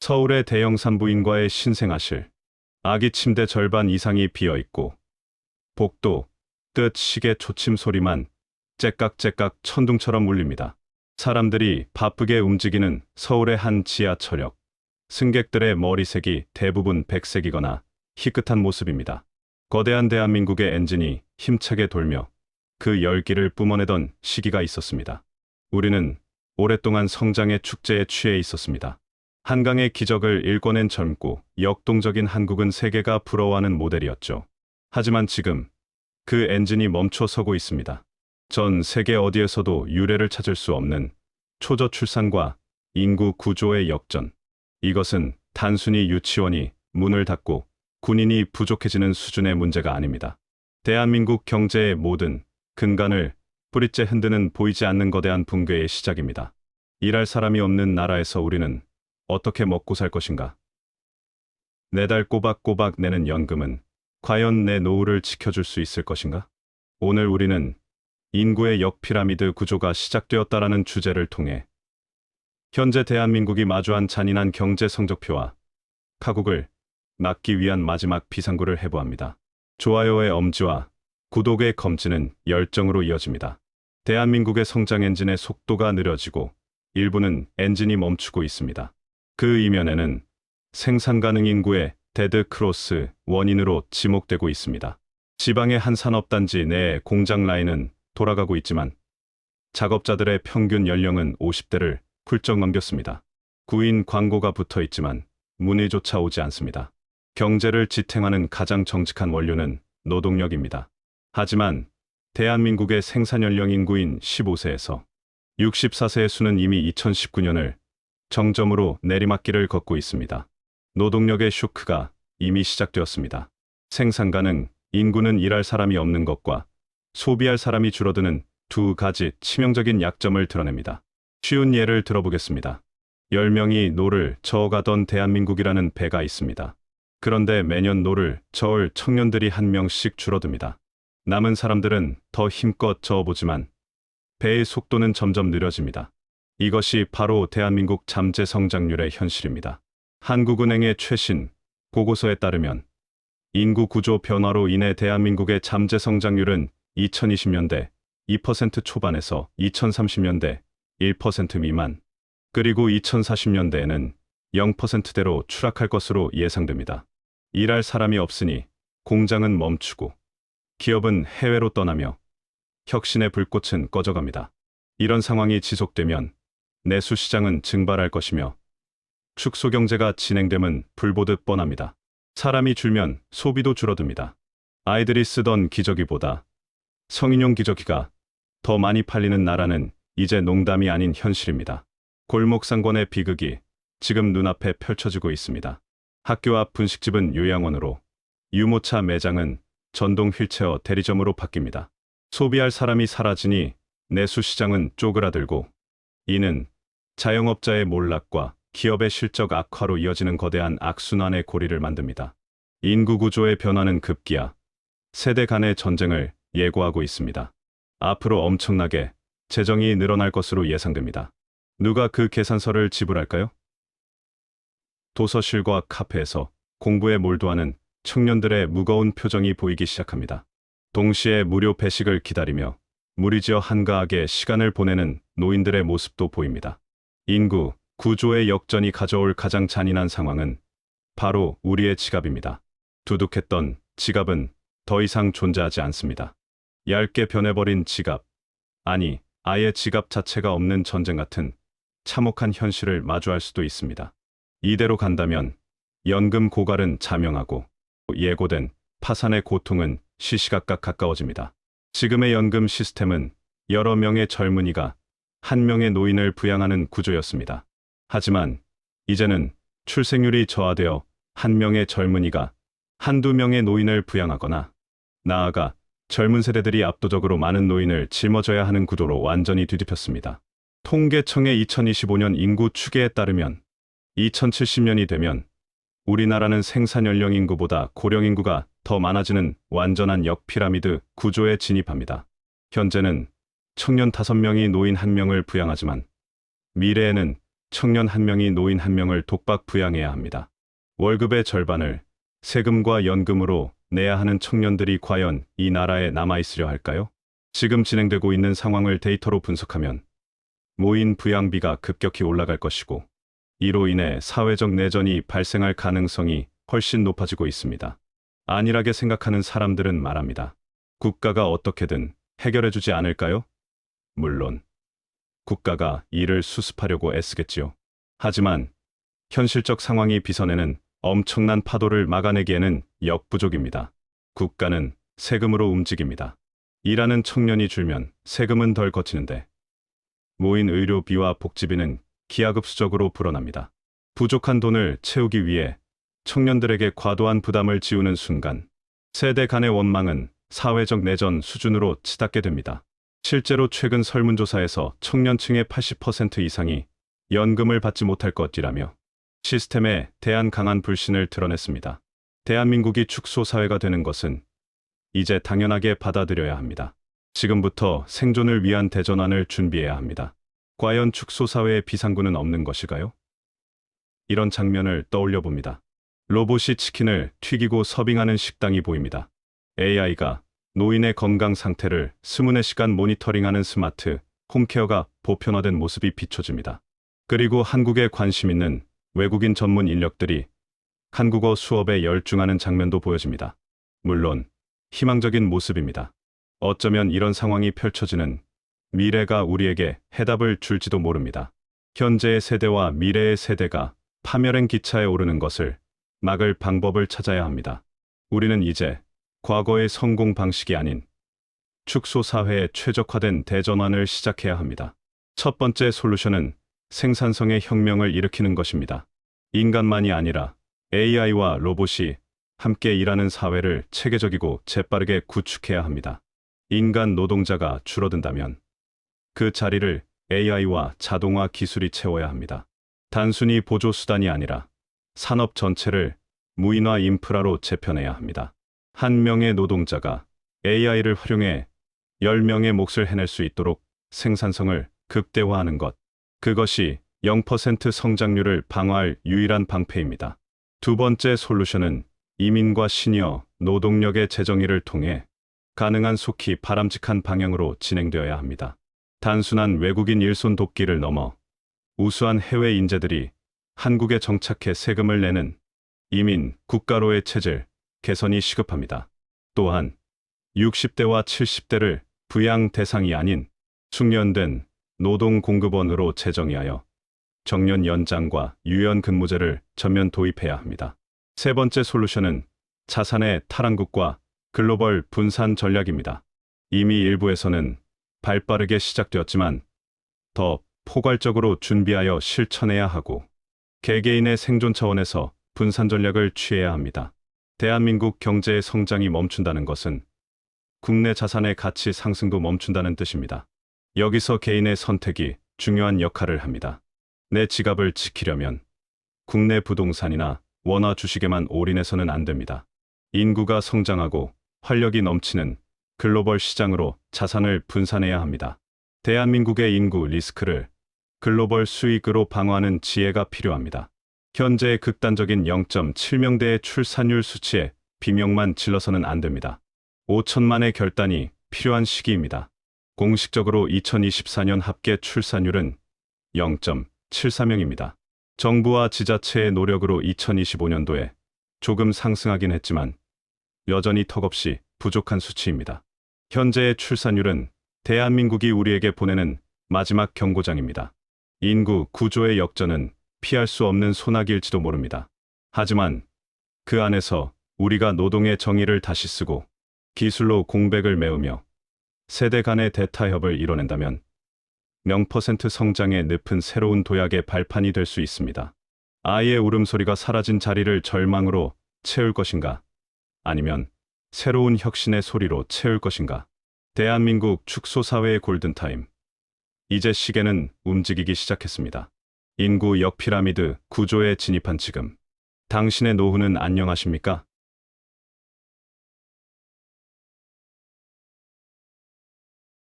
서울의 대형 산부인과의 신생아실. 아기 침대 절반 이상이 비어있고 복도, 뜻 시계 초침 소리만 째깍째깍 천둥처럼 울립니다. 사람들이 바쁘게 움직이는 서울의 한 지하철역. 승객들의 머리색이 대부분 백색이거나 희끗한 모습입니다. 거대한 대한민국의 엔진이 힘차게 돌며 그 열기를 뿜어내던 시기가 있었습니다. 우리는 오랫동안 성장의 축제에 취해 있었습니다. 한강의 기적을 일궈낸 젊고 역동적인 한국은 세계가 부러워하는 모델이었죠. 하지만 지금 그 엔진이 멈춰서고 있습니다. 전 세계 어디에서도 유례를 찾을 수 없는 초저 출산과 인구 구조의 역전. 이것은 단순히 유치원이 문을 닫고 군인이 부족해지는 수준의 문제가 아닙니다. 대한민국 경제의 모든 근간을 뿌리째 흔드는 보이지 않는 거대한 붕괴의 시작입니다. 일할 사람이 없는 나라에서 우리는 어떻게 먹고 살 것인가? 매달 꼬박꼬박 내는 연금은 과연 내 노후를 지켜줄 수 있을 것인가? 오늘 우리는 인구의 역피라미드 구조가 시작되었다라는 주제를 통해 현재 대한민국이 마주한 잔인한 경제 성적표와 파국을 막기 위한 마지막 비상구를 해보합니다. 좋아요의 엄지와 구독의 검지는 열정으로 이어집니다. 대한민국의 성장 엔진의 속도가 느려지고 일부는 엔진이 멈추고 있습니다. 그 이면에는 생산 가능 인구의 데드 크로스 원인으로 지목되고 있습니다. 지방의 한 산업단지 내의 공장 라인은 돌아가고 있지만 작업자들의 평균 연령은 50대를 훌쩍 넘겼습니다. 구인 광고가 붙어 있지만 문의조차 오지 않습니다. 경제를 지탱하는 가장 정직한 원료는 노동력입니다. 하지만 대한민국의 생산 연령 인구인 15세에서 64세의 수는 이미 2019년을 정점으로 내리막길을 걷고 있습니다. 노동력의 쇼크가 이미 시작되었습니다. 생산 가능 인구는 일할 사람이 없는 것과 소비할 사람이 줄어드는 두 가지 치명적인 약점을 드러냅니다. 쉬운 예를 들어보겠습니다. 10명이 노를 저어가던 대한민국이라는 배가 있습니다. 그런데 매년 노를 저을 청년들이 1명씩 줄어듭니다. 남은 사람들은 더 힘껏 저어보지만 배의 속도는 점점 느려집니다. 이것이 바로 대한민국 잠재 성장률의 현실입니다. 한국은행의 최신 보고서에 따르면 인구 구조 변화로 인해 대한민국의 잠재 성장률은 2020년대 2% 초반에서 2030년대 1% 미만, 그리고 2040년대에는 0%대로 추락할 것으로 예상됩니다. 일할 사람이 없으니 공장은 멈추고 기업은 해외로 떠나며 혁신의 불꽃은 꺼져갑니다. 이런 상황이 지속되면 내수 시장은 증발할 것이며 축소 경제가 진행됨은 불보듯 뻔합니다. 사람이 줄면 소비도 줄어듭니다. 아이들이 쓰던 기저귀보다 성인용 기저귀가 더 많이 팔리는 나라는 이제 농담이 아닌 현실입니다. 골목상권의 비극이 지금 눈앞에 펼쳐지고 있습니다. 학교 앞 분식집은 요양원으로, 유모차 매장은 전동 휠체어 대리점으로 바뀝니다. 소비할 사람이 사라지니 내수 시장은 쪼그라들고, 이는 자영업자의 몰락과 기업의 실적 악화로 이어지는 거대한 악순환의 고리를 만듭니다. 인구 구조의 변화는 급기야 세대 간의 전쟁을 예고하고 있습니다. 앞으로 엄청나게 재정이 늘어날 것으로 예상됩니다. 누가 그 계산서를 지불할까요? 도서실과 카페에서 공부에 몰두하는 청년들의 무거운 표정이 보이기 시작합니다. 동시에 무료 배식을 기다리며 무리지어 한가하게 시간을 보내는 노인들의 모습도 보입니다. 인구 구조의 역전이 가져올 가장 잔인한 상황은 바로 우리의 지갑입니다. 두둑했던 지갑은 더 이상 존재하지 않습니다. 얇게 변해버린 지갑, 아니 아예 지갑 자체가 없는 전쟁 같은 참혹한 현실을 마주할 수도 있습니다. 이대로 간다면 연금 고갈은 자명하고 예고된 파산의 고통은 시시각각 가까워집니다. 지금의 연금 시스템은 여러 명의 젊은이가 한 명의 노인을 부양하는 구조였습니다. 하지만 이제는 출생률이 저하되어 한 명의 젊은이가 한두 명의 노인을 부양하거나, 나아가 젊은 세대들이 압도적으로 많은 노인을 짊어져야 하는 구도로 완전히 뒤집혔습니다. 통계청의 2025년 인구 추계에 따르면 2070년이 되면 우리나라는 생산 연령 인구보다 고령 인구가 더 많아지는 완전한 역피라미드 구조에 진입합니다. 현재는 청년 5명이 노인 1명을 부양하지만 미래에는 청년 한 명이 노인 한 명을 독박 부양해야 합니다. 월급의 절반을 세금과 연금으로 내야 하는 청년들이 과연 이 나라에 남아있으려 할까요? 지금 진행되고 있는 상황을 데이터로 분석하면 노인 부양비가 급격히 올라갈 것이고 이로 인해 사회적 내전이 발생할 가능성이 훨씬 높아지고 있습니다. 안일하게 생각하는 사람들은 말합니다. 국가가 어떻게든 해결해주지 않을까요? 물론 국가가 이를 수습하려고 애쓰겠지요. 하지만 현실적 상황이 빚어내는 엄청난 파도를 막아내기에는 역부족입니다. 국가는 세금으로 움직입니다. 일하는 청년이 줄면 세금은 덜 거치는데 모인 의료비와 복지비는 기하급수적으로 불어납니다. 부족한 돈을 채우기 위해 청년들에게 과도한 부담을 지우는 순간 세대 간의 원망은 사회적 내전 수준으로 치닫게 됩니다. 실제로 최근 설문조사에서 청년층의 80% 이상이 연금을 받지 못할 것이라며 시스템에 대한 강한 불신을 드러냈습니다. 대한민국이 축소사회가 되는 것은 이제 당연하게 받아들여야 합니다. 지금부터 생존을 위한 대전환을 준비해야 합니다. 과연 축소사회의 비상구는 없는 것일까요? 이런 장면을 떠올려 봅니다. 로봇이 치킨을 튀기고 서빙하는 식당이 보입니다. AI가 노인의 건강 상태를 24시간 모니터링하는 스마트 홈케어가 보편화된 모습이 비춰집니다. 그리고 한국에 관심 있는 외국인 전문 인력들이 한국어 수업에 열중하는 장면도 보여집니다. 물론 희망적인 모습입니다. 어쩌면 이런 상황이 펼쳐지는 미래가 우리에게 해답을 줄지도 모릅니다. 현재의 세대와 미래의 세대가 파멸행 기차에 오르는 것을 막을 방법을 찾아야 합니다. 우리는 이제 과거의 성공 방식이 아닌 축소 사회에 최적화된 대전환을 시작해야 합니다. 첫 번째 솔루션은 생산성의 혁명을 일으키는 것입니다. 인간만이 아니라 AI와 로봇이 함께 일하는 사회를 체계적이고 재빠르게 구축해야 합니다. 인간 노동자가 줄어든다면 그 자리를 AI와 자동화 기술이 채워야 합니다. 단순히 보조 수단이 아니라 산업 전체를 무인화 인프라로 재편해야 합니다. 한 명의 노동자가 AI를 활용해 10명의 몫을 해낼 수 있도록 생산성을 극대화하는 것. 그것이 0% 성장률을 방어할 유일한 방패입니다. 두 번째 솔루션은 이민과 시니어 노동력의 재정의를 통해 가능한 속히 바람직한 방향으로 진행되어야 합니다. 단순한 외국인 일손 돕기를 넘어 우수한 해외 인재들이 한국에 정착해 세금을 내는 이민 국가로의 체질 개선이 시급합니다. 또한 60대와 70대를 부양 대상이 아닌 숙련된 노동공급원으로 재정의하여 정년 연장과 유연 근무제를 전면 도입해야 합니다. 세 번째 솔루션은 자산의 탈환국과 글로벌 분산 전략입니다. 이미 일부에서는 발빠르게 시작되었지만 더 포괄적으로 준비하여 실천해야 하고 개개인의 생존 차원에서 분산 전략을 취해야 합니다. 대한민국 경제의 성장이 멈춘다는 것은 국내 자산의 가치 상승도 멈춘다는 뜻입니다. 여기서 개인의 선택이 중요한 역할을 합니다. 내 지갑을 지키려면 국내 부동산이나 원화 주식에만 올인해서는 안 됩니다. 인구가 성장하고 활력이 넘치는 글로벌 시장으로 자산을 분산해야 합니다. 대한민국의 인구 리스크를 글로벌 수익으로 방어하는 지혜가 필요합니다. 현재의 극단적인 0.7명대의 출산율 수치에 비명만 질러서는 안 됩니다. 5천만의 결단이 필요한 시기입니다. 공식적으로 2024년 합계 출산율은 0.74명입니다. 정부와 지자체의 노력으로 2025년도에 조금 상승하긴 했지만 여전히 턱없이 부족한 수치입니다. 현재의 출산율은 대한민국이 우리에게 보내는 마지막 경고장입니다. 인구 구조의 역전은 피할 수 없는 소나기일지도 모릅니다. 하지만 그 안에서 우리가 노동의 정의를 다시 쓰고 기술로 공백을 메우며 세대 간의 대타협을 이뤄낸다면 0% 성장의 늪은 새로운 도약의 발판이 될 수 있습니다. 아이의 울음소리가 사라진 자리를 절망으로 채울 것인가? 아니면 새로운 혁신의 소리로 채울 것인가? 대한민국 축소사회의 골든타임. 이제 시계는 움직이기 시작했습니다. 인구 역피라미드 구조에 진입한 지금 당신의 노후는 안녕하십니까?